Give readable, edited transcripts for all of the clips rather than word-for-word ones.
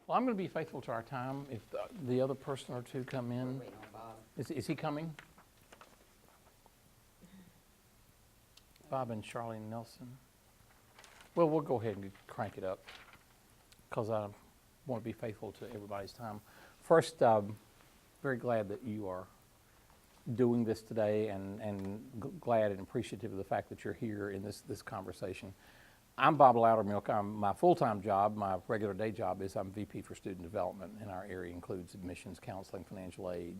Well, I'm going to be faithful to our time. If the other person or two come in. Waiting on Bob. Is he coming? Bob and Charlene Nelson. Well, we'll go ahead and crank it up because I want to be faithful to everybody's time. First, very glad that you are doing this today and glad and appreciative of the fact that you're here in this conversation. I'm Bob Loudermilk. My full-time job, my regular day job is I'm VP for Student Development, and our area includes admissions, counseling, financial aid,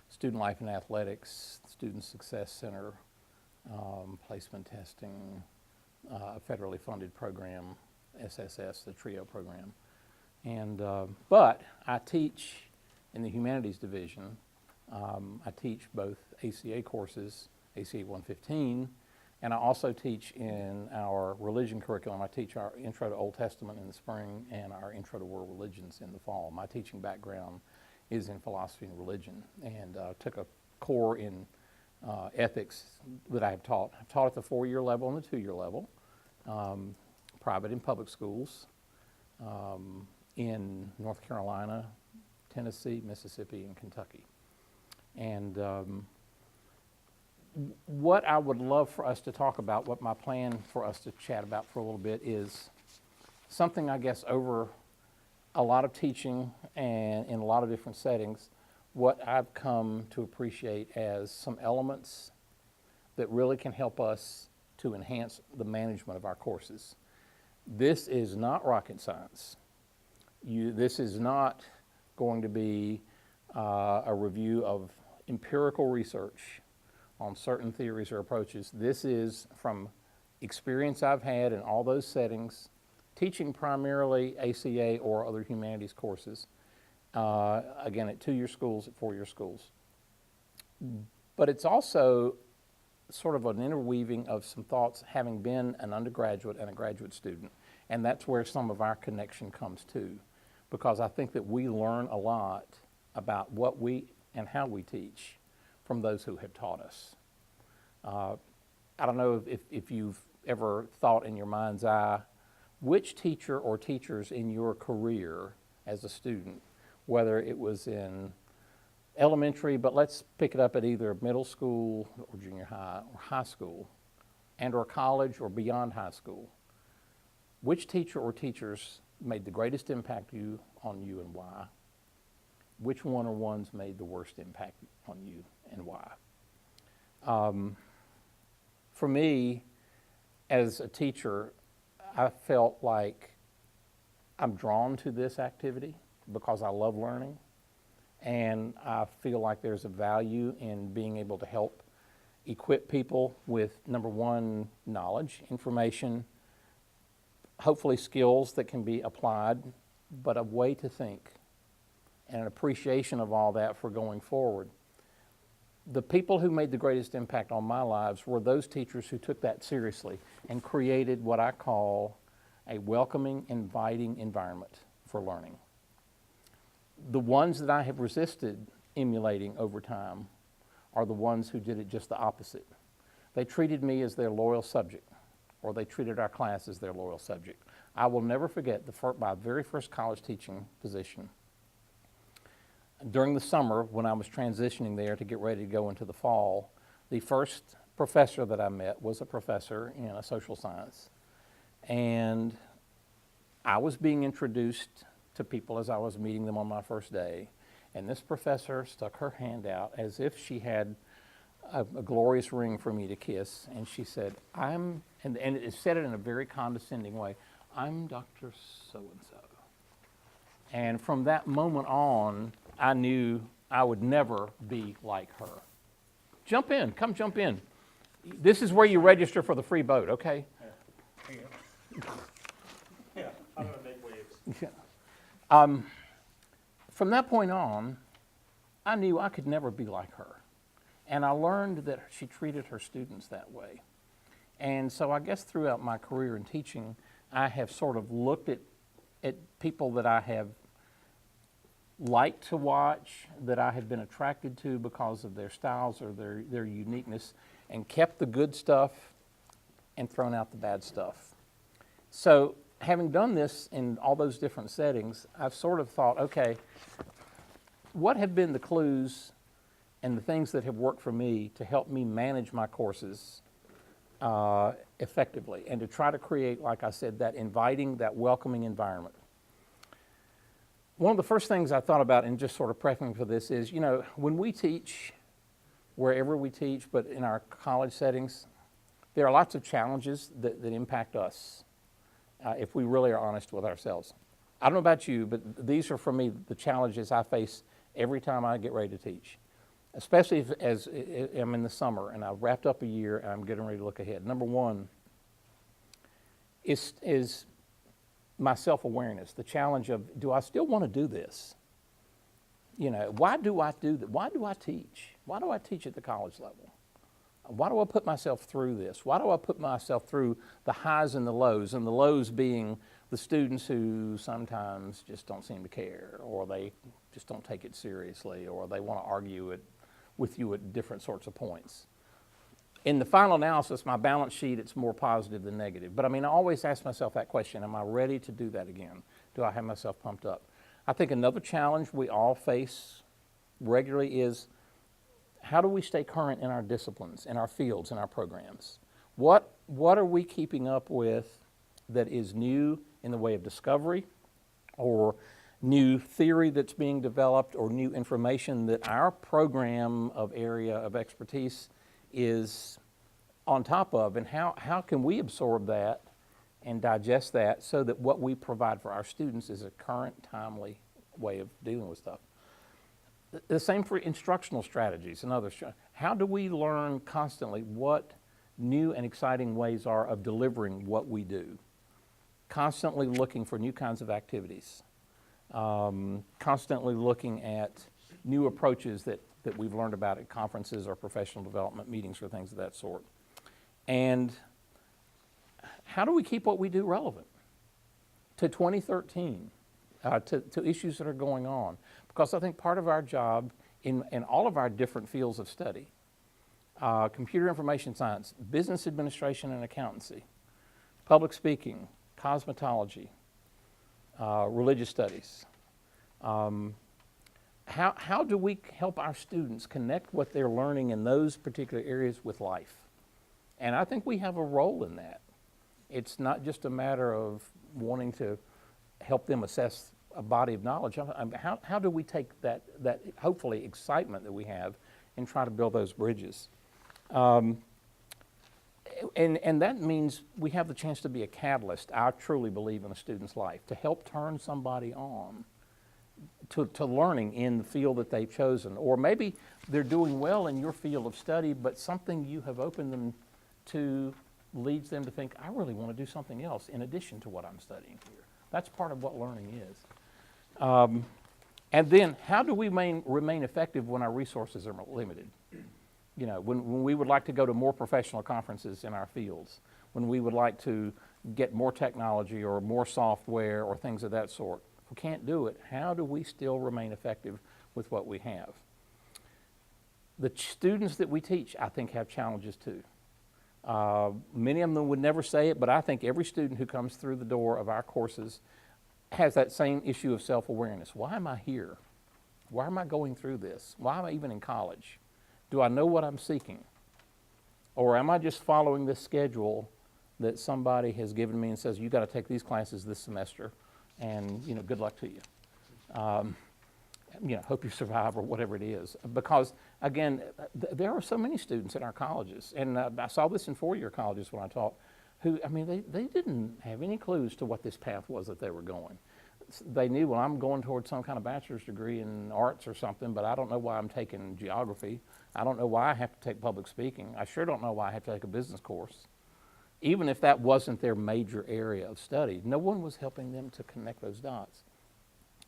student life and athletics, Student Success Center, placement testing, a federally funded program, SSS, the TRIO program. And, but I teach in the humanities division. I teach both ACA courses, ACA 115, and I also teach in our religion curriculum. I teach our Intro to Old Testament in the spring and our Intro to World Religions in the fall. My teaching background is in philosophy and religion, and took a core in ethics that I have taught. I've taught at the 4-year level and the 2-year level, private and public schools in North Carolina, Tennessee, Mississippi, and Kentucky. And what I would love for us to talk about, what my plan for us to chat about for a little bit is something, I guess, over a lot of teaching and in a lot of different settings, what I've come to appreciate as some elements that really can help us to enhance the management of our courses. This is not rocket science. This is not going to be a review of empirical research on certain theories or approaches. This is from experience I've had in all those settings, teaching primarily ACA or other humanities courses, again at 2-year schools, at 4-year schools. But it's also sort of an interweaving of some thoughts having been an undergraduate and a graduate student, and that's where some of our connection comes to, because I think that we learn a lot about what we and how we teach from those who have taught us. I don't know if you've ever thought in your mind's eye, which teacher or teachers in your career as a student, whether it was in elementary, but let's pick it up at either middle school or junior high or high school, and or college or beyond high school, which teacher or teachers made the greatest impact on you and why? Which one or ones made the worst impact on you and why? For me, as a teacher, I felt like I'm drawn to this activity because I love learning, and I feel like there's a value in being able to help equip people with, number one, knowledge, information, hopefully skills that can be applied, but a way to think and an appreciation of all that for going forward. The people who made the greatest impact on my lives were those teachers who took that seriously and created what I call a welcoming, inviting environment for learning. The ones that I have resisted emulating over time are the ones who did it just the opposite. They treated me as their loyal subject, or they treated our class as their loyal subject. I will never forget my very first college teaching position. During the summer, when I was transitioning there to get ready to go into the fall, the first professor that I met was a professor in a social science. And I was being introduced to people as I was meeting them on my first day. And this professor stuck her hand out as if she had a glorious ring for me to kiss. And she said, and it said it in a very condescending way, "I'm Dr. So-and-so." And from that moment on, I knew I would never be like her. Jump in, come jump in. This is where you register for the free boat, okay? Yeah, I'm gonna make waves. Yeah. From that point on, I knew I could never be like her. And I learned that she treated her students that way. And so I guess throughout my career in teaching, I have sort of looked at people that I have liked to watch, that I have been attracted to because of their styles or their uniqueness, and kept the good stuff and thrown out the bad stuff. So having done this in all those different settings, I've sort of thought, okay, what have been the clues and the things that have worked for me to help me manage my courses effectively, and to try to create, like I said, that inviting, that welcoming environment. One of the first things I thought about in just sort of prepping for this is, you know, when we teach, wherever we teach, but in our college settings, there are lots of challenges that impact us if we really are honest with ourselves. I don't know about you, but these are for me the challenges I face every time I get ready to teach, especially as I'm in the summer and I've wrapped up a year and I'm getting ready to look ahead. Number one is my self-awareness, the challenge of, do I still want to do this? You know, why do I do that? Why do I teach? Why do I teach at the college level? Why do I put myself through this? Why do I put myself through the highs and the lows being the students who sometimes just don't seem to care, or they just don't take it seriously, or they want to argue it with you at different sorts of points. In the final analysis, my balance sheet, it's more positive than negative. But I mean, I always ask myself that question, am I ready to do that again? Do I have myself pumped up? I think another challenge we all face regularly is, how do we stay current in our disciplines, in our fields, in our programs? What are we keeping up with that is new in the way of discovery, or new theory that's being developed, or new information that our program of area of expertise is on top of, and how can we absorb that and digest that so that what we provide for our students is a current, timely way of dealing with stuff. The same for instructional strategies and others. How do we learn constantly what new and exciting ways are of delivering what we do? Constantly looking for new kinds of activities. Constantly looking at new approaches that we've learned about at conferences or professional development meetings or things of that sort. And how do we keep what we do relevant to 2013, to issues that are going on? Because I think part of our job in all of our different fields of study, computer information science, business administration and accountancy, public speaking, cosmetology, religious studies, how do we help our students connect what they're learning in those particular areas with life? And I think we have a role in that. It's not just a matter of wanting to help them assess a body of knowledge. How do we take that hopefully excitement that we have and try to build those bridges? And that means we have the chance to be a catalyst, I truly believe, in a student's life, to help turn somebody on to learning in the field that they've chosen. Or maybe they're doing well in your field of study, but something you have opened them to leads them to think, I really want to do something else in addition to what I'm studying here. That's part of what learning is. And then, how do we remain effective when our resources are limited? You know, when we would like to go to more professional conferences in our fields, when we would like to get more technology or more software or things of that sort. If we can't do it, how do we still remain effective with what we have? The students that we teach, I think, have challenges too. Many of them would never say it, but I think every student who comes through the door of our courses has that same issue of self-awareness. Why am I here? Why am I going through this? Why am I even in college? Do I know what I'm seeking? Or am I just following this schedule that somebody has given me and says, you got to take these classes this semester, and you know, good luck to you. You know, hope you survive, or whatever it is. Because again, there are so many students in our colleges, and I saw this in four-year colleges when I taught, who, I mean, they didn't have any clues to what this path was that they were going. They knew, well, I'm going towards some kind of bachelor's degree in arts or something, but I don't know why I'm taking geography. I don't know why I have to take public speaking. I sure don't know why I have to take a business course. Even if that wasn't their major area of study, no one was helping them to connect those dots.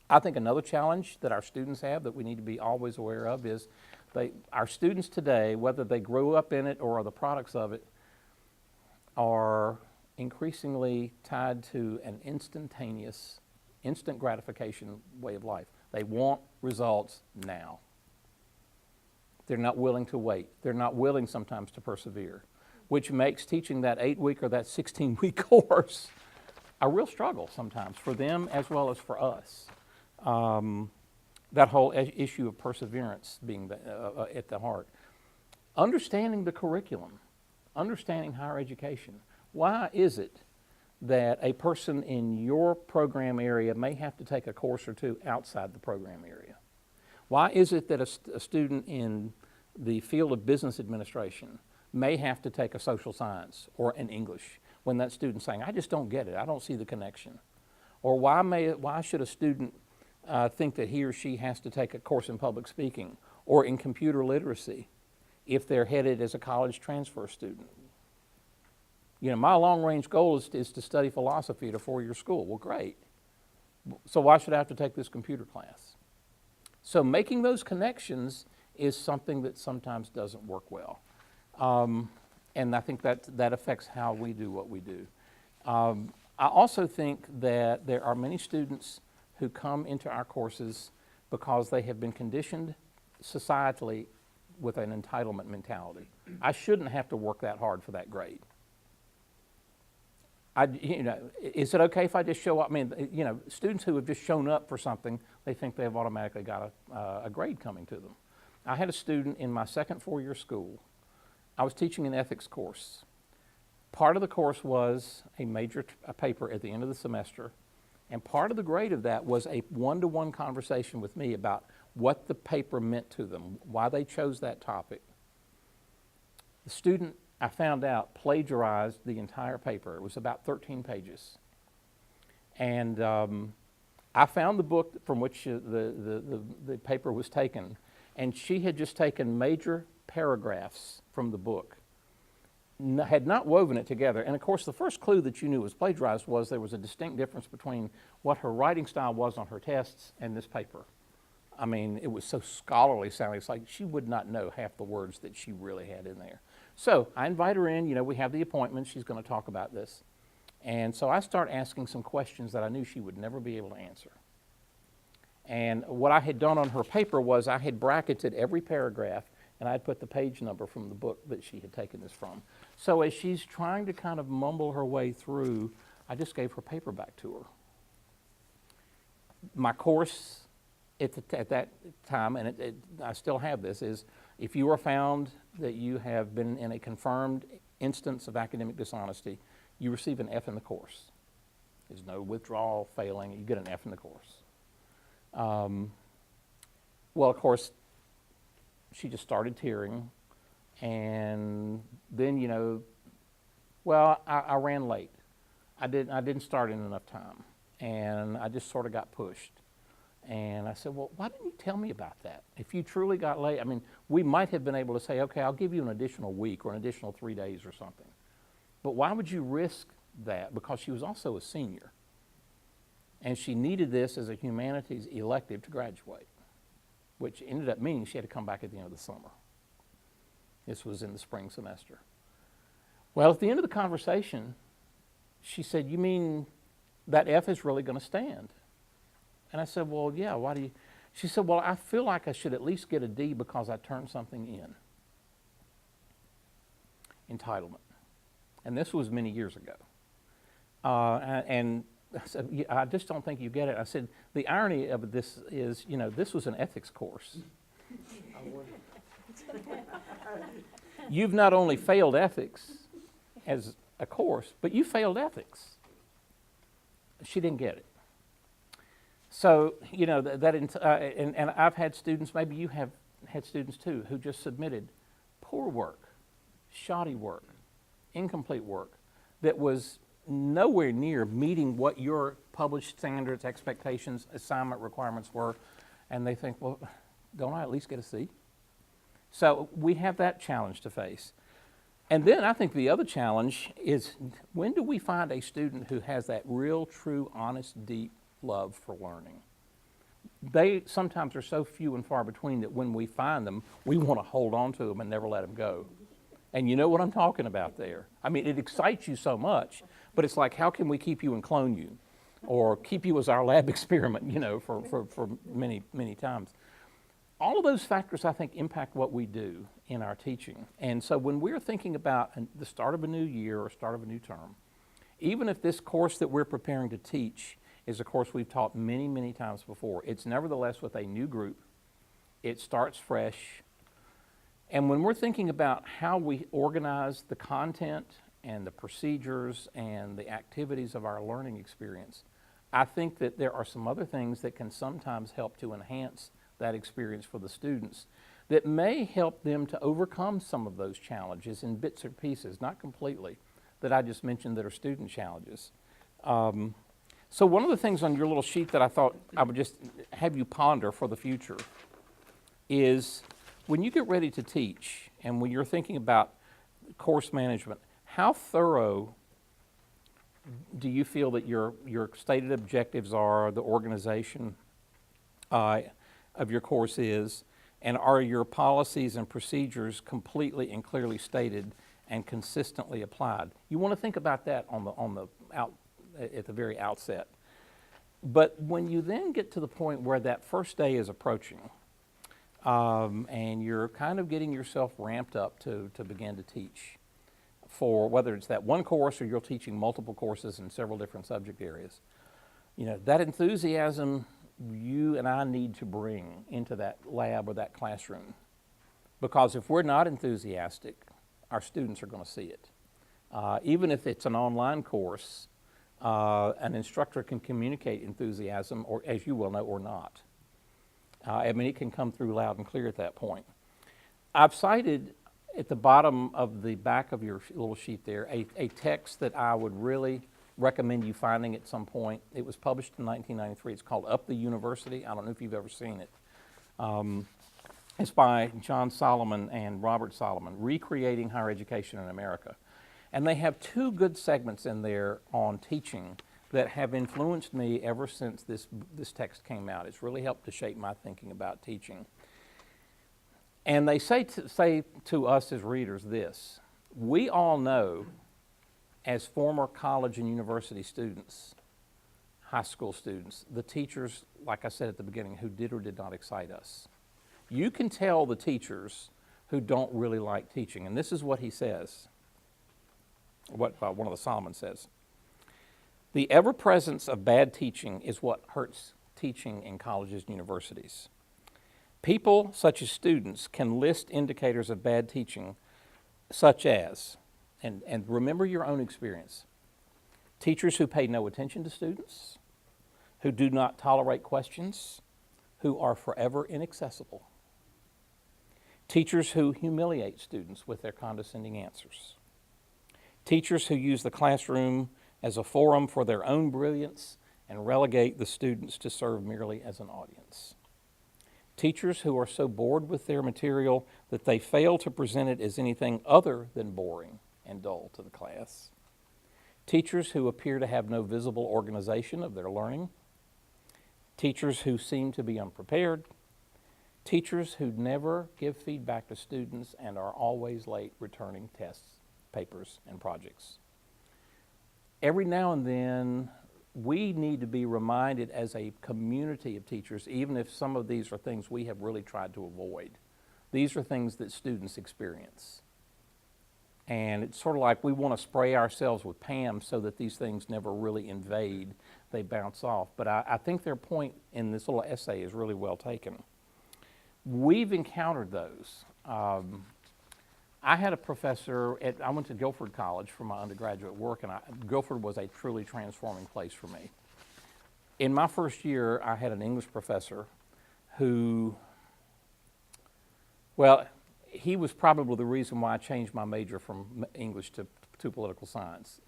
I think another challenge that our students have that we need to be always aware of is our students today, whether they grew up in it or are the products of it, are increasingly tied to an instantaneous, instant gratification way of life. They want results now. They're not willing to wait. They're not willing sometimes to persevere, which makes teaching that 8-week or that 16-week course a real struggle sometimes for them as well as for us. That whole issue of perseverance being at the heart. Understanding the curriculum, understanding higher education. Why is it that a person in your program area may have to take a course or two outside the program area? Why is it that a student in the field of business administration may have to take a social science or an English when that student's saying, I just don't get it, I don't see the connection? Or why should a student think that he or she has to take a course in public speaking or in computer literacy if they're headed as a college transfer student? You know, my long-range goal is to study philosophy at a four-year school. Well, great. So why should I have to take this computer class? So making those connections is something that sometimes doesn't work well. And I think that affects how we do what we do. I also think that there are many students who come into our courses because they have been conditioned societally with an entitlement mentality. I shouldn't have to work that hard for that grade. Is it okay if I just show up? I mean, students who have just shown up for something, they think they have automatically got a grade coming to them. I had a student in my second four-year school. I was teaching an ethics course. Part of the course was a major paper at the end of the semester, and part of the grade of that was a one-to-one conversation with me about what the paper meant to them, why they chose that topic. The student, I found out, plagiarized the entire paper. It was about 13 pages. And I found the book from which the paper was taken, and she had just taken major paragraphs from the book, had not woven it together. And of course, the first clue that you knew was plagiarized was there was a distinct difference between what her writing style was on her tests and this paper. I mean, it was so scholarly sounding. It's like she would not know half the words that she really had in there. So I invite her in, we have the appointment, she's going to talk about this. And so I start asking some questions that I knew she would never be able to answer. And what I had done on her paper was I had bracketed every paragraph and I had put the page number from the book that she had taken this from. So as she's trying to kind of mumble her way through, I just gave her paper back to her. My course at that time, and I still have this, is if you are found that you have been in a confirmed instance of academic dishonesty, you receive an F in the course. There's no withdrawal, failing, you get an F in the course. Well, of course, she just started tearing, and then, I ran late. I didn't start in enough time, and I just sort of got pushed. And I said, well, why didn't you tell me about that? If you truly got late, I mean, we might have been able to say, okay, I'll give you an additional week or an additional 3 days or something. But why would you risk that? Because she was also a senior. And she needed this as a humanities elective to graduate, which ended up meaning she had to come back at the end of the summer. This was in the spring semester. Well, at the end of the conversation, she said, you mean that F is really going to stand? And I said, well, yeah, why do you? She said, well, I feel like I should at least get a D because I turned something in. Entitlement. And this was many years ago. And I said, I just don't think you get it. I said, the irony of this is, this was an ethics course. You've not only failed ethics as a course, but you failed ethics. She didn't get it. So, and I've had students, maybe you have had students too, who just submitted poor work, shoddy work, incomplete work that was nowhere near meeting what your published standards, expectations, assignment requirements were, and they think, well, don't I at least get a C? So we have that challenge to face. And then I think the other challenge is, when do we find a student who has that real, true, honest, deep love for learning? They sometimes are so few and far between that when we find them, we want to hold on to them and never let them go. And you know what I'm talking about there. I mean, it excites you so much, but it's like, how can we keep you and clone you? Or keep you as our lab experiment, for many, many times. All of those factors, I think, impact what we do in our teaching. And so when we're thinking about the start of a new year or start of a new term, Even if this course that we're preparing to teach is a course we've taught many, many times before, it's nevertheless with a new group. It starts fresh. And when we're thinking about how we organize the content and the procedures and the activities of our learning experience, I think that there are some other things that can sometimes help to enhance that experience for the students that may help them to overcome some of those challenges in bits or pieces, not completely, that I just mentioned that are student challenges. So one of the things on your little sheet that I thought I would just have you ponder for the future is when you get ready to teach and when you're thinking about course management, how thorough do you feel that your stated objectives are, the organization of your course is, and are your policies and procedures completely and clearly stated and consistently applied? You want to think about that at the very outset. But when you then get to the point where that first day is approaching, and you're kind of getting yourself ramped up to begin to teach, for whether it's that one course or you're teaching multiple courses in several different subject areas, that enthusiasm you and I need to bring into that lab or that classroom. Because if we're not enthusiastic, our students are going to see it. Even if it's an online course, an instructor can communicate enthusiasm, or as you well know, or not. It can come through loud and clear at that point. I've cited at the bottom of the back of your little sheet there a text that I would really recommend you finding at some point. It was published in 1993. It's called Up the University. I don't know if you've ever seen it. It's by John Solomon and Robert Solomon, Recreating Higher Education in America. And they have two good segments in there on teaching that have influenced me ever since this text came out. It's really helped to shape my thinking about teaching. And they say to us as readers this: we all know, as former college and university students, high school students, the teachers, like I said at the beginning, who did or did not excite us. You can tell the teachers who don't really like teaching. And this is what he says, what one of the Solomon says. The ever-presence of bad teaching is what hurts teaching in colleges and universities. People, such as students, can list indicators of bad teaching, such as, and remember your own experience, teachers who pay no attention to students, who do not tolerate questions, who are forever inaccessible, teachers who humiliate students with their condescending answers, teachers who use the classroom as a forum for their own brilliance and relegate the students to serve merely as an audience, teachers who are so bored with their material that they fail to present it as anything other than boring and dull to the class, teachers who appear to have no visible organization of their learning, teachers who seem to be unprepared, teachers who never give feedback to students and are always late returning tests, papers, and projects. Every now and then, we need to be reminded as a community of teachers, even if some of these are things we have really tried to avoid. These are things that students experience. And it's sort of like we want to spray ourselves with Pam so that these things never really invade, they bounce off. But I think their point in this little essay is really well taken. We've encountered those. I had a professor I went to Guilford College for my undergraduate work, and Guilford was a truly transforming place for me. In my first year, I had an English professor who, well, he was probably the reason why I changed my major from English to political science.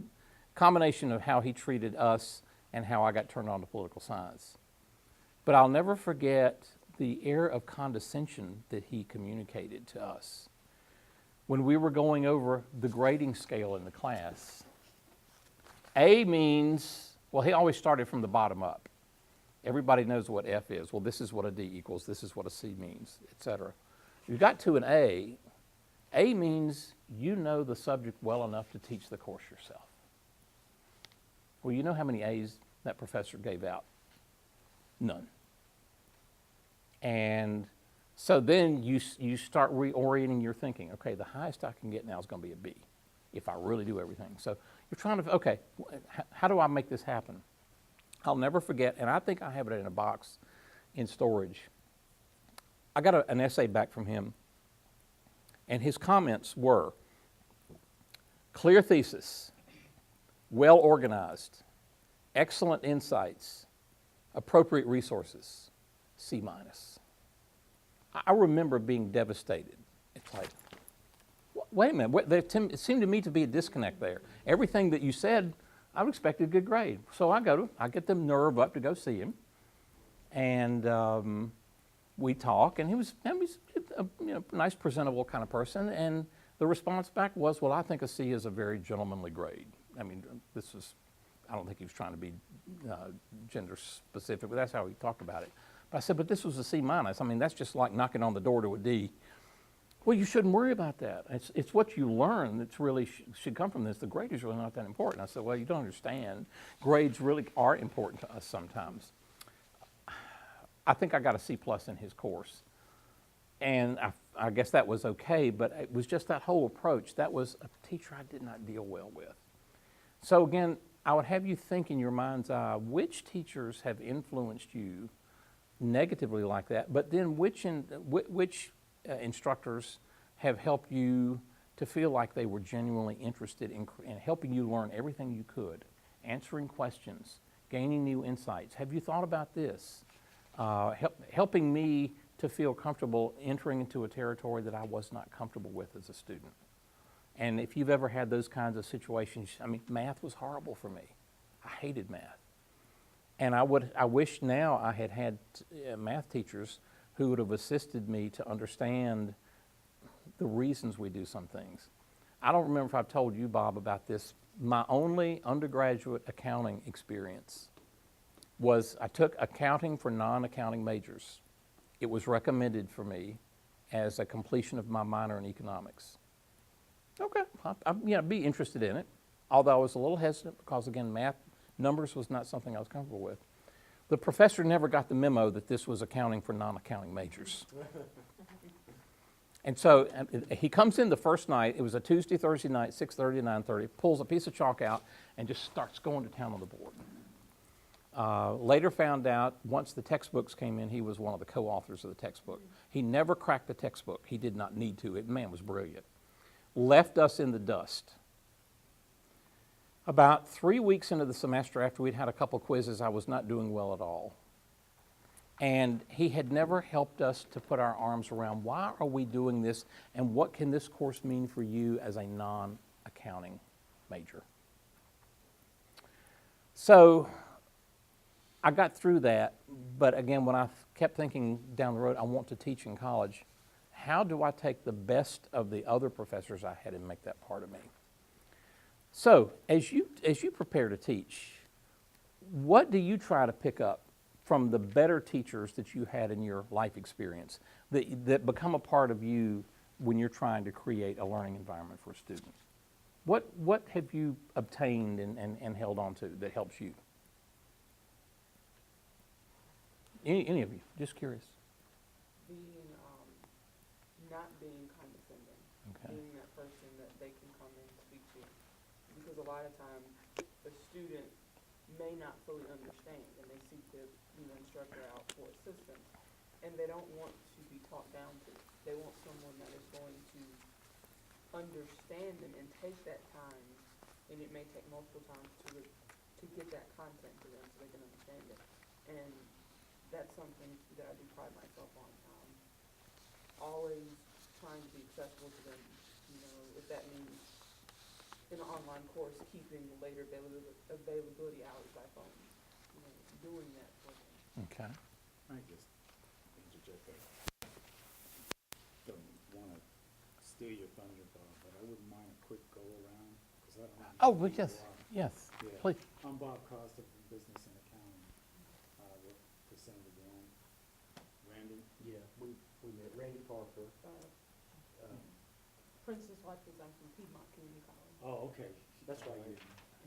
Combination of how he treated us and how I got turned on to political science. But I'll never forget the air of condescension that he communicated to us. When we were going over the grading scale in the class, A means, well, he always started from the bottom up. Everybody knows what F is. Well, this is what a D equals. This is what a C means, etc. You got to an A means you know the subject well enough to teach the course yourself. Well, you know how many A's that professor gave out? None. And so then you start reorienting your thinking. Okay, the highest I can get now is going to be a B. if I really do everything. So you're trying to, okay, how do I make this happen? I'll never forget, and I think I have it in a box in storage. I got an essay back from him, and his comments were, clear thesis, well organized, excellent insights, appropriate resources, C-. I remember being devastated. It's like, wait a minute, it seemed to me to be a disconnect there. Everything that you said, I would expect a good grade. So I get the nerve up to go see him, and we talk, and he was a nice, presentable kind of person, and the response back was, well, I think a C is a very gentlemanly grade. I mean, I don't think he was trying to be gender specific, but that's how he talked about it. But I said, but this was a C-. I mean, that's just like knocking on the door to a D. Well, you shouldn't worry about that. It's what you learn that's really should come from this. The grade is really not that important. I said, well, you don't understand. Grades really are important to us sometimes. I think I got a C+ in his course. And I guess that was okay, but it was just that whole approach. That was a teacher I did not deal well with. So again, I would have you think in your mind's eye, which teachers have influenced you negatively like that, but then which instructors have helped you to feel like they were genuinely interested in helping you learn everything you could, answering questions, gaining new insights. Have you thought about this? Helping me to feel comfortable entering into a territory that I was not comfortable with as a student. And if you've ever had those kinds of situations, I mean, math was horrible for me. I hated math. And I wish now I had math teachers who would have assisted me to understand the reasons we do some things. I don't remember if I've told you, Bob, about this. My only undergraduate accounting experience was I took accounting for non-accounting majors. It was recommended for me as a completion of my minor in economics. Okay, I'd be interested in it, although I was a little hesitant because, again, math, numbers was not something I was comfortable with. The professor never got the memo that this was accounting for non-accounting majors. And so he comes in the first night, it was a Tuesday, Thursday night, 6:30 to 9:30, pulls a piece of chalk out and just starts going to town on the board. Later found out, once the textbooks came in, he was one of the co-authors of the textbook. He never cracked the textbook. He did not need to. Man was brilliant. Left us in the dust. About 3 weeks into the semester, after we'd had a couple quizzes, I was not doing well at all. And he had never helped us to put our arms around, why are we doing this, and what can this course mean for you as a non-accounting major? So I got through that, but again, when I kept thinking down the road, I want to teach in college, how do I take the best of the other professors I had and make that part of me? So as you prepare to teach, what do you try to pick up from the better teachers that you had in your life experience that become a part of you when you're trying to create a learning environment for a student? What have you obtained and held on to that helps you? Any of you? Just curious. Not being condescending, Okay. being that person that they can come and speak to. Because a lot of times, the student may not fully understand, and they seek the instructor out for assistance, and they don't want to be talked down to. They want someone that is going to understand them and take that time, and it may take multiple times to get that content to them so they can understand it. And that's something that I do pride myself on. Always trying to be accessible to them, if that means in an online course, keeping later availability hours by phone, doing that for them. Okay. I just interject there. Don't want to steal your thunder, Bob, but I wouldn't mind a quick go around because I don't know. Oh, well, yes, yes, Yeah. please. I'm Bob Costa from Business and Accounting. Representative Ron. Randy? Yeah, we met Randy Parker. Princess Lifeless, I'm from Piedmont Community College. Oh, okay. That's right.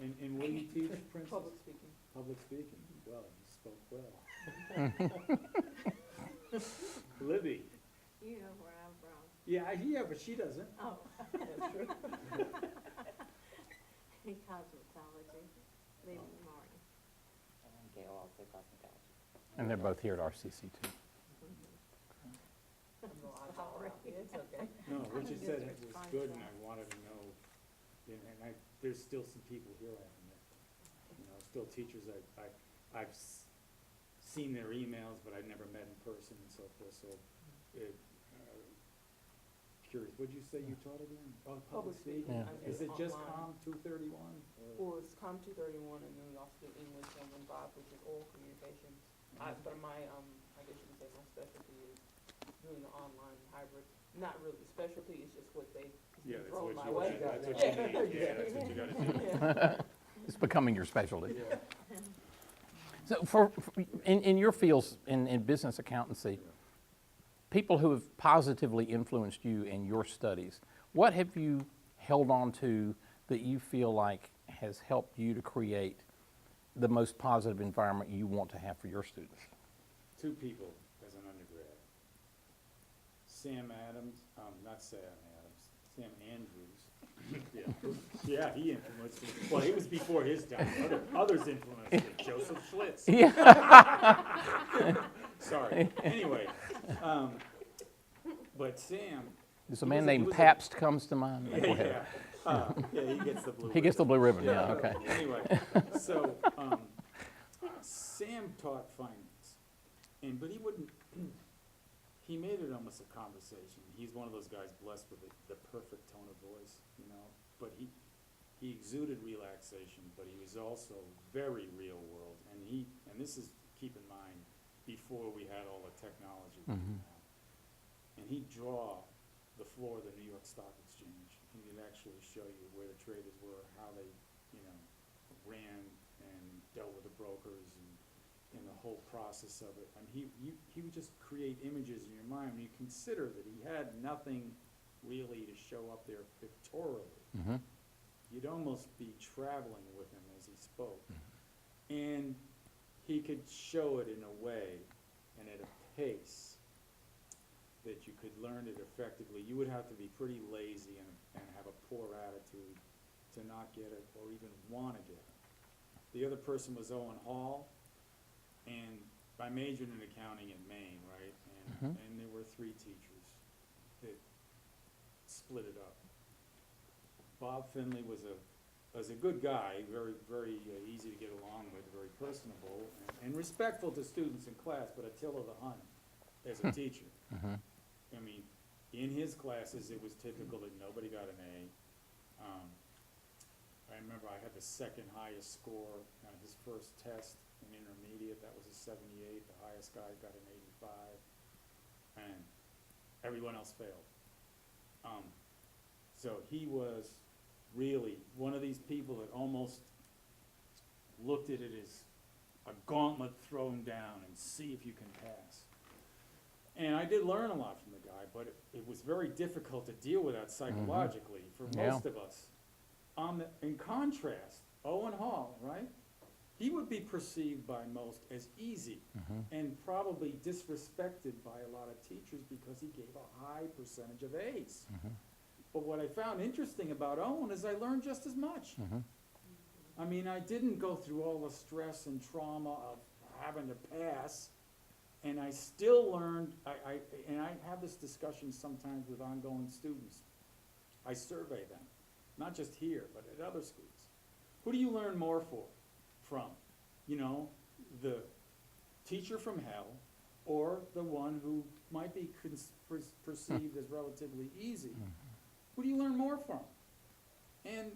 And what do you teach, Princess? Public speaking. Public speaking. Well, you spoke well. Libby? You know where I'm from. Yeah, but she doesn't. Oh. That's true. Cosmetology, maybe Martin. And Gail also cosmetology. And they're both here at RCC too. It's okay. No, what you said District was fine good, and stuff. I wanted to know, and there's still some people here I haven't met. You know, still teachers I've seen their emails, but I've never met in person and so forth, so, curious, what'd you say you taught again? Oh, public speaking? Yeah. I do Is it just online. COM 231? Well, it's COM 231, and then we also do English 115, which is oral communications. But my, I guess you could say my specialty is doing the online hybrid. Not really specialty, it's just what they Yeah, that's throw what my you, way. that's what you need, yeah, that's what you gotta do. It's becoming your specialty. Yeah. So in your fields, in business accountancy, people who have positively influenced you in your studies, what have you held on to that you feel like has helped you to create the most positive environment you want to have for your students? Two people as an undergrad. Sam Adams, not Sam Adams, Sam Andrews. Yeah, he influenced me. Well, it was before his time. Others influenced me. Joseph Schlitz. Yeah. Sorry. Anyway, but Sam. There's a he man was named was Pabst comes to mind. Go Yeah, ahead. yeah, he gets the blue. He gets the blue ribbon, yeah, okay. Anyway, so, Sam taught finance, but he wouldn't, he made it almost a conversation. He's one of those guys blessed with the perfect tone of voice, you know, but he exuded relaxation, but he was also very real world, and this is, keep in mind, before we had all the technology we have now. And he'd draw the floor of the New York Stock Exchange, and he'd actually show you where the traders were, how they, you know, ran and dealt with the brokers and the whole process of it. And he would just create images in your mind when you consider that he had nothing really to show up there pictorially. Mhm. You'd almost be traveling with him as he spoke. And he could show it in a way and at a pace that you could learn it effectively. You would have to be pretty lazy and have a poor attitude to not get it or even want to get it. The other person was Owen Hall, and I majored in accounting at Maine, right? And there were 3 teachers that split it up. Bob Finley was a good guy, very easy to get along with, very personable, and respectful to students in class, but Attila the Hun as a teacher. I mean, in his classes, it was typical that nobody got an A. I remember I had the second highest score on his first test in intermediate. That was a 78. The highest guy got an 85, and everyone else failed. So he was really one of these people that almost looked at it as a gauntlet thrown down and see if you can pass. And I did learn a lot from the guy, but it was very difficult to deal with that psychologically for most of us. In contrast, Owen Hall, right? He would be perceived by most as easy and probably disrespected by a lot of teachers because he gave a high percentage of A's. But what I found interesting about Owen is I learned just as much. I mean, I didn't go through all the stress and trauma of having to pass, and I still learned, and I have this discussion sometimes with ongoing students. I survey them, not just here, but at other schools. Who do you learn more from? You know, the teacher from hell, or the one who might be perceived as relatively easy? Who do you learn more from? And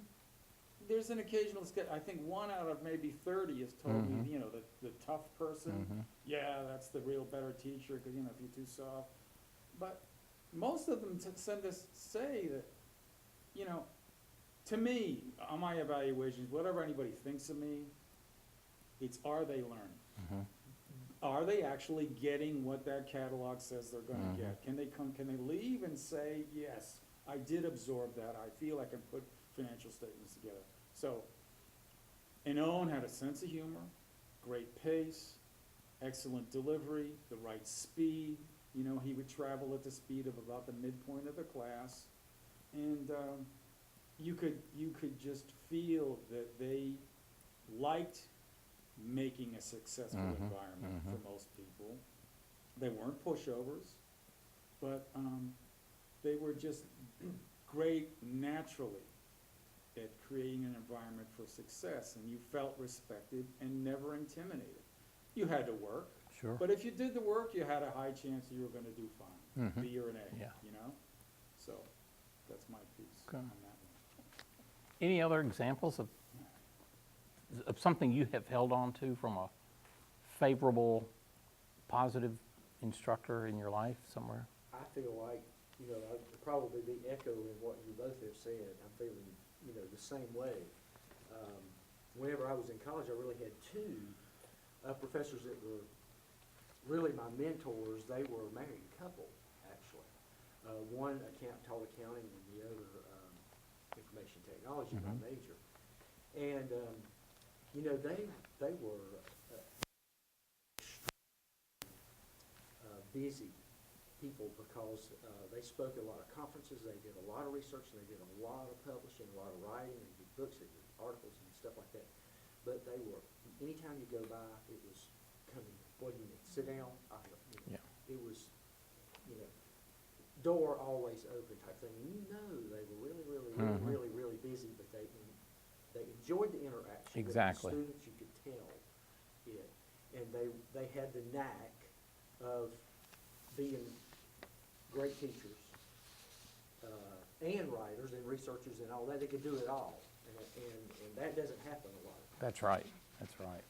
there's an occasional, I think 1 out of maybe 30 has told me, you know, the tough person, yeah, that's the real better teacher, because, you know, if you're too soft. But most of them tend to say that, you know, to me, on my evaluations, whatever anybody thinks of me, it's are they learning? Are they actually getting what that catalog says they're going to get? Can they leave and say, yes, I did absorb that, I feel I can put financial statements together. So, and Owen had a sense of humor, great pace, excellent delivery, the right speed. You know, he would travel at the speed of about the midpoint of the class, and you could just feel that they liked making a successful environment for most people. They weren't pushovers, but they were just great naturally at creating an environment for success, and you felt respected and never intimidated. You had to work, Sure. but if you did the work, you had a high chance you were gonna do fine, Mhm. B or an A, Yeah. you know? So, that's my piece Okay. on that one. Any other examples of something you have held on to from a favorable, positive instructor in your life somewhere? I feel like, I'd probably be echoing what you both have said. I'm feeling, the same way. Whenever I was in college, I really had two professors that were really my mentors. They were a married couple, actually. One taught accounting and the other information technology, my major. And, they were busy people because they spoke at a lot of conferences, they did a lot of research, and they did a lot of publishing, a lot of writing, they did books, they did articles and stuff like that. But they were, anytime you go by, it was coming, what do you need, sit down? Yeah. It was, door always open type thing. And they were really busy, but they enjoyed the interaction Exactly. with the students. You could tell it. And they had the knack of being great teachers and writers and researchers and all that. They could do it all, and that doesn't happen a lot. That's right. That's right.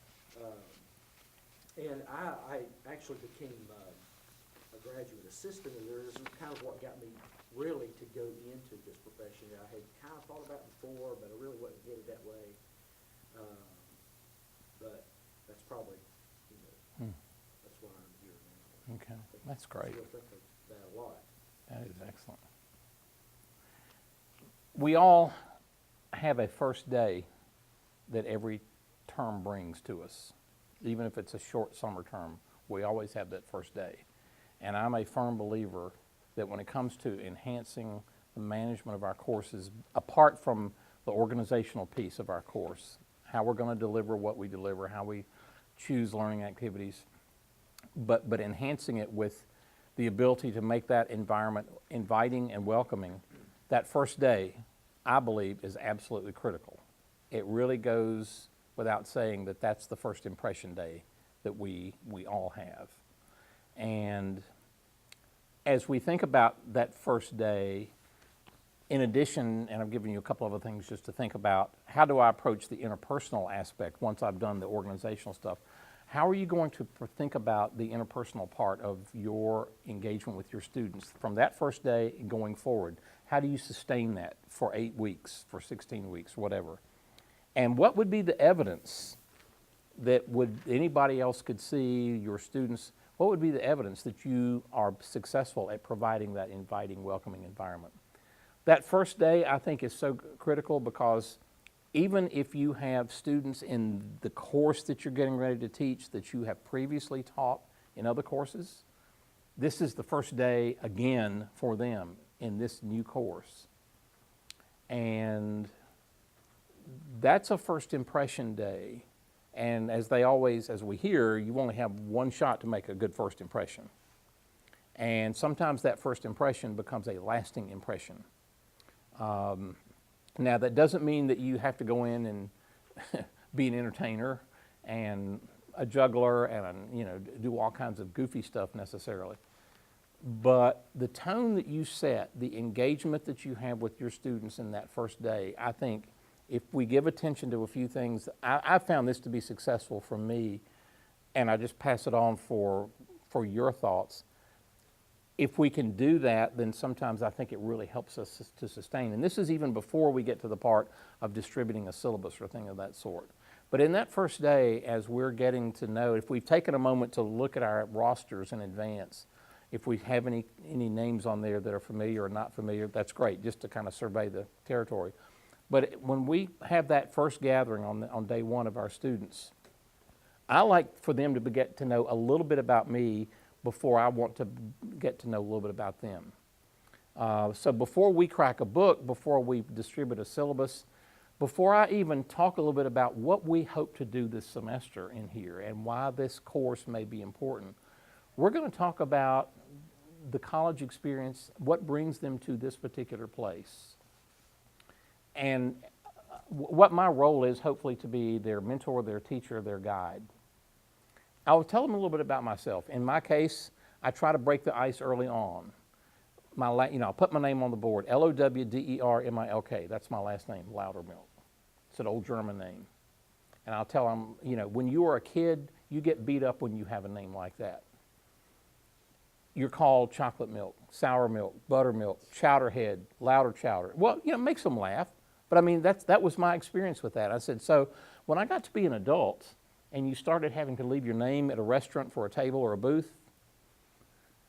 And I actually became a graduate assistant, and this is kind of what got me really to go into this profession. I had kind of thought about it before, but I really wasn't headed that way. But that's probably, that's why I'm here now. Okay. That's great. I still think of that a lot. That is excellent. We all have a first day that every term brings to us. Even if it's a short summer term, we always have that first day. And I'm a firm believer that when it comes to enhancing the management of our courses, apart from the organizational piece of our course, how we're going to deliver what we deliver, how we choose learning activities, but enhancing it with the ability to make that environment inviting and welcoming, that first day, I believe, is absolutely critical. It really goes without saying that that's the first impression day that we all have. And as we think about that first day, in addition, and I've given you a couple of other things just to think about, how do I approach the interpersonal aspect once I've done the organizational stuff? How are you going to think about the interpersonal part of your engagement with your students from that first day going forward? How do you sustain that for 8 weeks, for 16 weeks, whatever? And what would be the evidence that anybody else could see, your students, what would be the evidence that you are successful at providing that inviting, welcoming environment? That first day, I think, is so critical because even if you have students in the course that you're getting ready to teach that you have previously taught in other courses, this is the first day again for them in this new course. And that's a first impression day. And as we hear, you only have one shot to make a good first impression. And sometimes that first impression becomes a lasting impression. Now, that doesn't mean that you have to go in and be an entertainer and a juggler and do all kinds of goofy stuff necessarily. But the tone that you set, the engagement that you have with your students in that first day, I think if we give attention to a few things, I found this to be successful for me, and I just pass it on for your thoughts. If we can do that, then sometimes I think it really helps us to sustain. And this is even before we get to the part of distributing a syllabus or a thing of that sort. But in that first day, as we're getting to know, if we've taken a moment to look at our rosters in advance, if we have any names on there that are familiar or not familiar, that's great, just to kind of survey the territory. But when we have that first gathering on day one of our students, I like for them to get to know a little bit about me before I want to get to know a little bit about them. So before we crack a book, before we distribute a syllabus, before I even talk a little bit about what we hope to do this semester in here and why this course may be important, we're going to talk about the college experience, what brings them to this particular place, and what my role is, hopefully, to be their mentor, their teacher, their guide. I'll tell them a little bit about myself. In my case, I try to break the ice early on. I'll put my name on the board, Lowdermilk. That's my last name, Loudermilk. It's an old German name. And I'll tell them, when you are a kid, you get beat up when you have a name like that. You're called chocolate milk, sour milk, buttermilk, chowderhead, louder chowder. Well, it makes them laugh. But I mean, that was my experience with that. I said, so when I got to be an adult and you started having to leave your name at a restaurant for a table or a booth,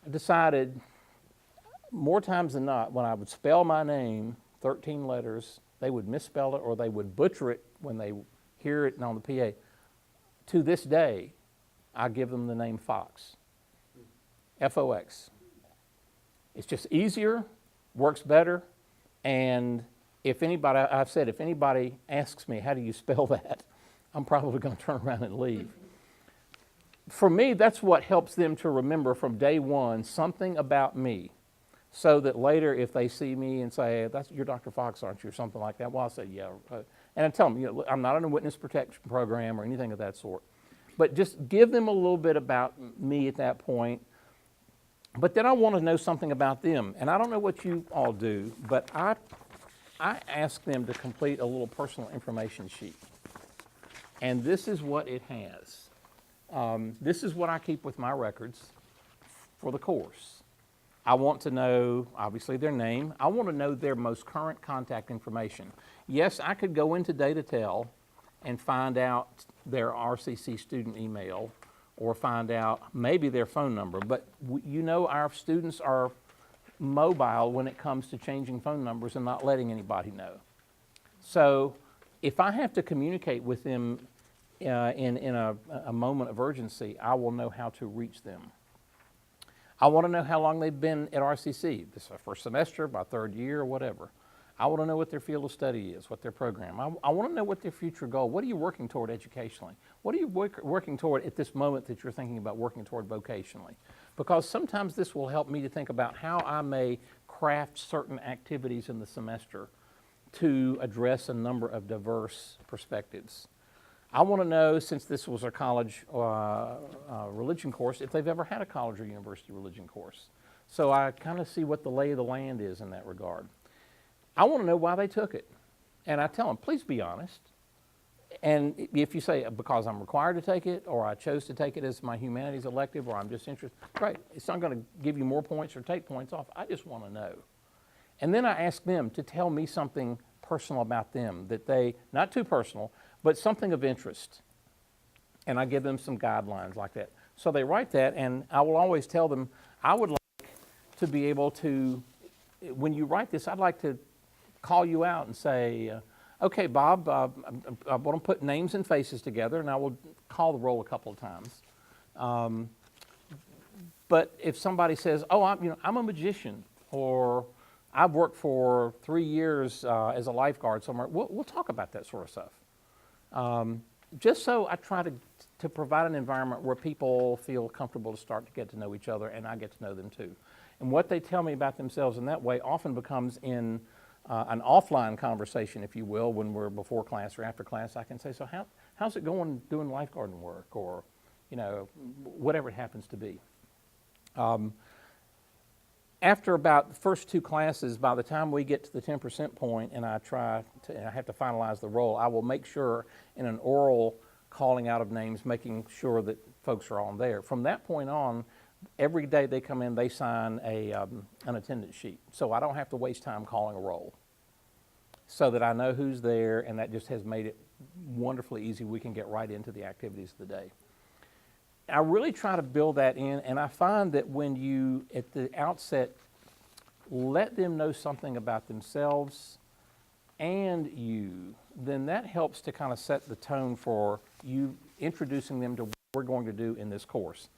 I decided more times than not, when I would spell my name, 13 letters, they would misspell it or they would butcher it when they hear it on the PA. To this day, I give them the name Fox, F-O-X. It's just easier, works better, and if anybody asks me, how do you spell that, I'm probably going to turn around and leave. For me, that's what helps them to remember from day one something about me, so that later if they see me and say, you're Dr. Fox, aren't you, or something like that, well, I'll say, yeah. And I tell them, I'm not in a witness protection program or anything of that sort. But just give them a little bit about me at that point. But then I want to know something about them. And I don't know what you all do, but I ask them to complete a little personal information sheet. And this is what it has. This is what I keep with my records for the course. I want to know, obviously, their name. I want to know their most current contact information. Yes, I could go into Datatel and find out their RCC student email or find out maybe their phone number, but our students are mobile when it comes to changing phone numbers and not letting anybody know. So if I have to communicate with them in a moment of urgency, I will know how to reach them. I want to know how long they've been at RCC. This is their first semester, by third year, or whatever. I want to know what their field of study is, what their program. I want to know what their future goal. What are you working toward educationally? What are you working toward at this moment that you're thinking about working toward vocationally? Because sometimes this will help me to think about how I may craft certain activities in the semester to address a number of diverse perspectives. I want to know, since this was a college religion course, if they've ever had a college or university religion course. So I kind of see what the lay of the land is in that regard. I want to know why they took it. And I tell them, please be honest. And if you say, because I'm required to take it, or I chose to take it as my humanities elective, or I'm just interested, great. It's not going to give you more points or take points off. I just want to know. And then I ask them to tell me something personal about them, that they, not too personal, but something of interest. And I give them some guidelines like that. So they write that, and I will always tell them, I would like to be able to, when you write this, I'd like to call you out and say, okay, Bob, I want to put names and faces together, and I will call the roll a couple of times. But if somebody says, oh, I'm a magician, or I've worked for 3 years as a lifeguard somewhere, we'll talk about that sort of stuff. Just so I try to provide an environment where people feel comfortable to start to get to know each other, and I get to know them too. And what they tell me about themselves in that way often becomes in an offline conversation, if you will, when we're before class or after class. I can say, so how's it going doing lifeguarding work, or whatever it happens to be. After about the first 2 classes, by the time we get to the 10% point and I have to finalize the roll, I will make sure in an oral calling out of names, making sure that folks are on there. From that point on, every day they come in, they sign an attendance sheet. So I don't have to waste time calling a roll, so that I know who's there, and that just has made it wonderfully easy. We can get right into the activities of the day. I really try to build that in, and I find that when you, at the outset, let them know something about themselves and you, then that helps to kind of set the tone for you introducing them to what we're going to do in this course,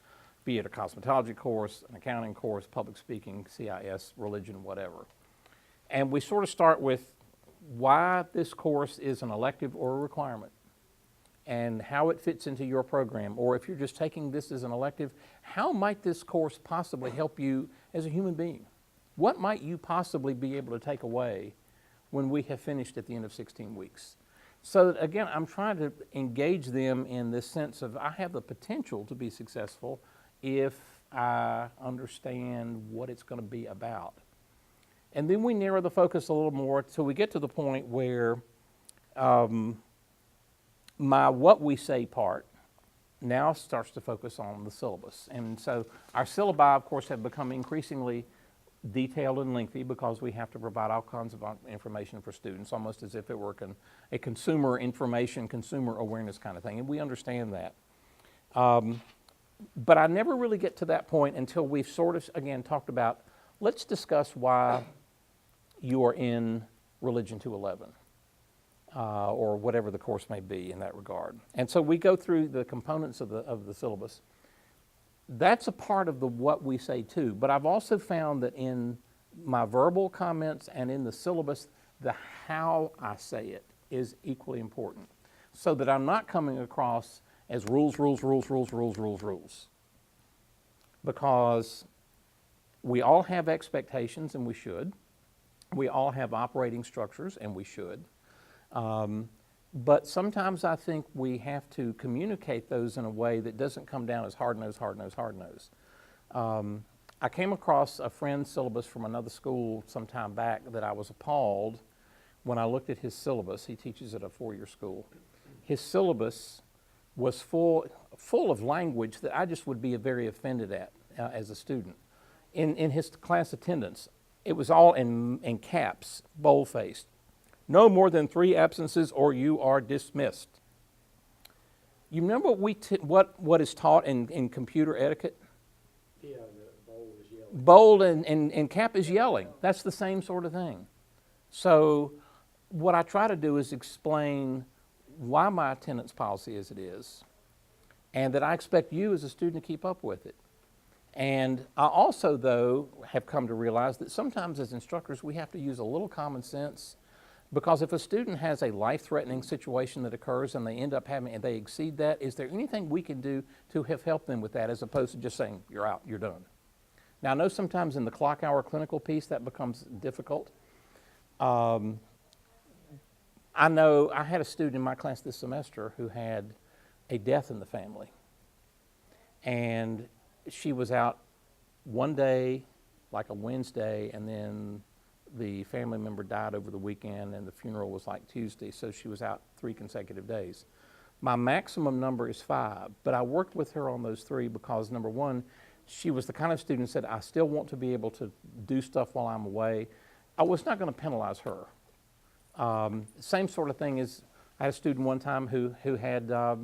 be it a cosmetology course, an accounting course, public speaking, CIS, religion, whatever. And we sort of start with why this course is an elective or a requirement and how it fits into your program, or if you're just taking this as an elective, how might this course possibly help you as a human being? What might you possibly be able to take away when we have finished at the end of 16 weeks? So again, I'm trying to engage them in this sense of I have the potential to be successful if I understand what it's going to be about. And then we narrow the focus a little more till we get to the point where my what we say part now starts to focus on the syllabus. And so our syllabi, of course, have become increasingly detailed and lengthy because we have to provide all kinds of information for students, almost as if it were a consumer information, consumer awareness kind of thing, and we understand that. But I never really get to that point until we've sort of, again, talked about, let's discuss why you are in Religion 211, or whatever the course may be in that regard. And so we go through the components of the syllabus. That's a part of the what we say too, but I've also found that in my verbal comments and in the syllabus, the how I say it is equally important, so that I'm not coming across as rules, because we all have expectations, and we should. We all have operating structures, and we should. But sometimes I think we have to communicate those in a way that doesn't come down as hard nose. I came across a friend's syllabus from another school some time back that I was appalled when I looked at his syllabus. He teaches at a 4-year school. His syllabus was full of language that I just would be very offended at as a student. In his class attendance, it was all in caps, bold-faced. No more than 3 absences or you are dismissed. You remember what is taught in computer etiquette? Yeah, the bold is yellow. Bold and cap is yelling. That's the same sort of thing. So what I try to do is explain why my attendance policy is it is, and that I expect you as a student to keep up with it. And I also, though, have come to realize that sometimes as instructors we have to use a little common sense, because if a student has a life-threatening situation that occurs and they end up having, and they exceed that, is there anything we can do to have helped them with that, as opposed to just saying, you're out, you're done? Now, I know sometimes in the clock hour clinical piece that becomes difficult. I know I had a student in my class this semester who had a death in the family. And she was out one day, like a Wednesday, and then the family member died over the weekend, and the funeral was like Tuesday, so she was out 3 consecutive days. My maximum number is 5, but I worked with her on those 3 because, number one, she was the kind of student who said, I still want to be able to do stuff while I'm away. I was not going to penalize her. Same sort of thing as, I had a student one time who had a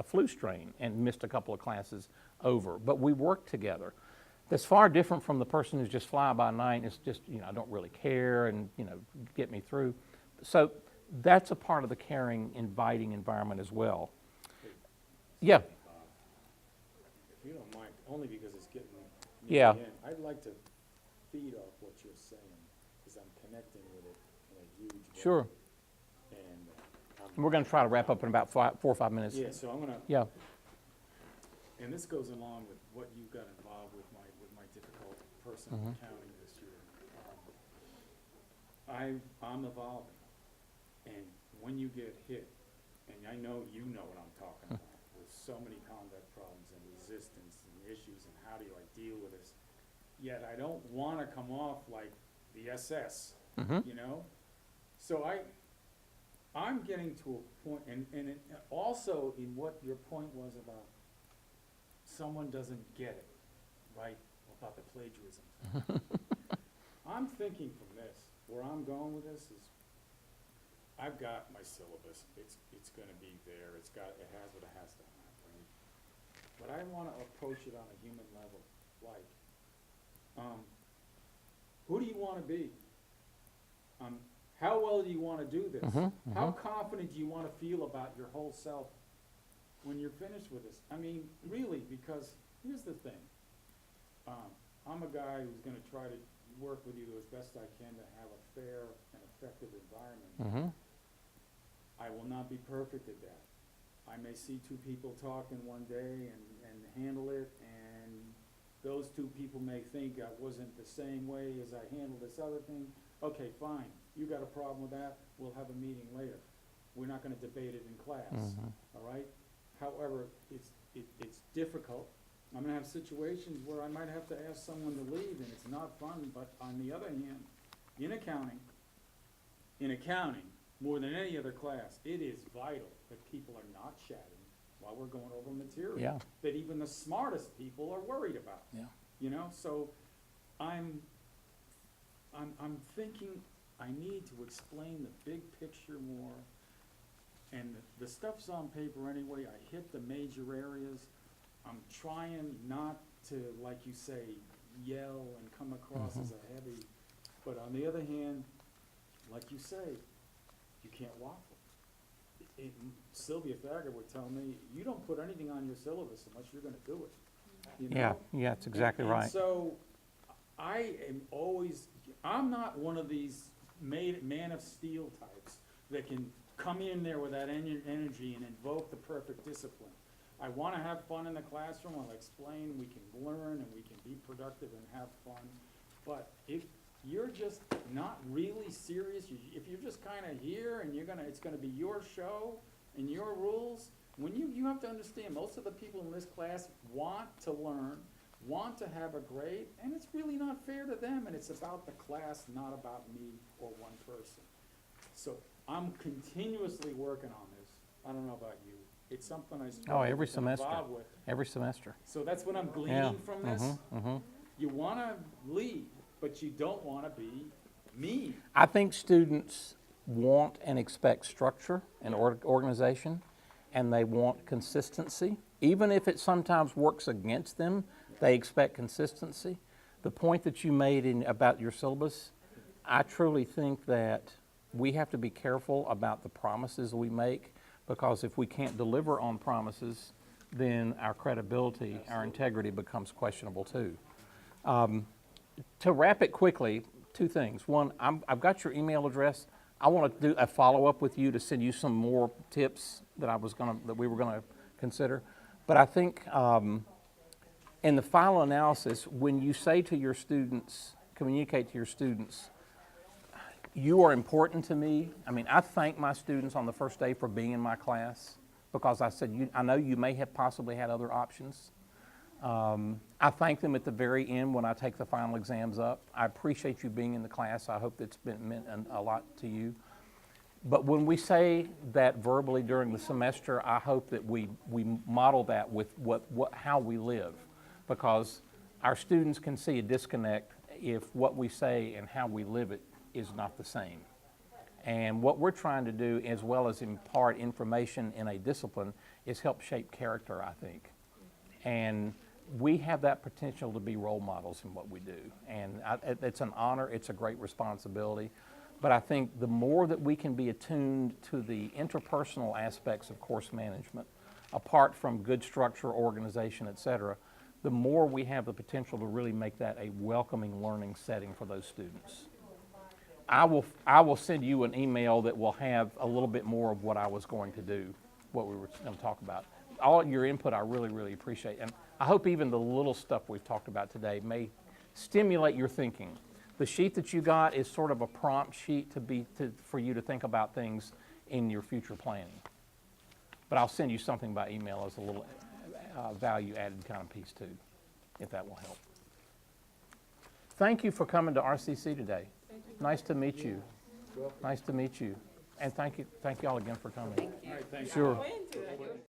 flu strain and missed a couple of classes over, but we worked together. That's far different from the person who's just fly by night and it's just, I don't really care and, get me through. So that's a part of the caring, inviting environment as well. Yeah. If you don't mind, only because it's getting near Yeah. the end, I'd like to feed off what you're saying, because I'm connecting with it in a huge way. Sure. And We're going to try to wrap up in about 4 or 5 minutes. yeah, so I'm gonna, Yeah. and this goes along with what you got involved with my difficult personal accounting this year. I'm evolving, and when you get hit, and I know you know what I'm talking about, with so many conduct problems and resistance and issues, and how do I deal with this? Yet I don't want to come off like the SS, So I'm getting to a point, and it, also in what your point was about someone doesn't get it, right, about the plagiarism thing. I'm thinking from this, where I'm going with this is, I've got my syllabus, it's gonna be there, it has what it has to have, right? But I wanna approach it on a human level, like, who do you wanna be? How well do you wanna do this? How confident do you wanna feel about your whole self when you're finished with this? I mean, really, because here's the thing. I'm a guy who's gonna try to work with you as best I can to have a fair and effective environment. Mm-hmm. I will not be perfect at that. I may see two people talking one day and handle it, and those two people may think I wasn't the same way as I handled this other thing. Okay, fine, you got a problem with that, we'll have a meeting later. We're not gonna debate it in class, all right? However, it's difficult. I'm gonna have situations where I might have to ask someone to leave, and it's not fun, but on the other hand, in accounting, more than any other class, it is vital that people are not chatting while we're going over material. Yeah. That even the smartest people are worried about. Yeah. You know, so I'm thinking I need to explain the big picture more. And the stuff's on paper anyway. I hit the major areas. I'm trying not to, like you say, yell and come across as a heavy. But on the other hand, like you say, you can't waffle. Sylvia Thagard would tell me, you don't put anything on your syllabus unless you're gonna do it. You Yeah, know? yeah, that's exactly And right. so, I'm not one of these man of steel types that can come in there with that energy and invoke the perfect discipline. I wanna have fun in the classroom, I'll explain, we can learn and we can be productive and have fun. But if you're just not really serious, if you're just kinda here and it's gonna be your show and your rules, when you have to understand, most of the people in this class want to learn, want to have a grade, and it's really not fair to them, and it's about the class, not about me or one person. So I'm continuously working on this. I don't know about you. It's something I struggle every to semester. involve with. Every semester. So that's what I'm Yeah. gleaning from this. Mm-hmm. You wanna lead, but you don't wanna be mean. I think students want and expect structure and organization, and they want consistency. Even if it sometimes works against them, they expect consistency. The point that you made about your syllabus, I truly think that we have to be careful about the promises we make, because if we can't deliver on promises, then our credibility, our integrity becomes questionable too. To wrap it quickly, two things. One, I've got your email address. I want to do a follow-up with you to send you some more tips that we were gonna consider. But I think in the final analysis, when you say to your students, communicate to your students, you are important to me. I mean, I thank my students on the first day for being in my class, because I said, I know you may have possibly had other options. I thank them at the very end when I take the final exams up. I appreciate you being in the class. I hope that's meant a lot to you. But when we say that verbally during the semester, I hope that we model that with how we live, because our students can see a disconnect if what we say and how we live it is not the same. And what we're trying to do, as well as impart information in a discipline, is help shape character, I think. And we have that potential to be role models in what we do. And it's an honor, it's a great responsibility. But I think the more that we can be attuned to the interpersonal aspects of course management, apart from good structure, organization, et cetera, the more we have the potential to really make that a welcoming learning setting for those students. I will send you an email that will have a little bit more of what I was going to do, what we were going to talk about. All your input I really, really appreciate. And I hope even the little stuff we've talked about today may stimulate your thinking. The sheet that you got is sort of a prompt sheet for you to think about things in your future planning. But I'll send you something by email as a little value added kind of piece too, if that will help. Thank you for coming to RCC today. Nice to meet you. Nice to meet you. And thank you all again for coming. All right, thanks. Sure. Way into that.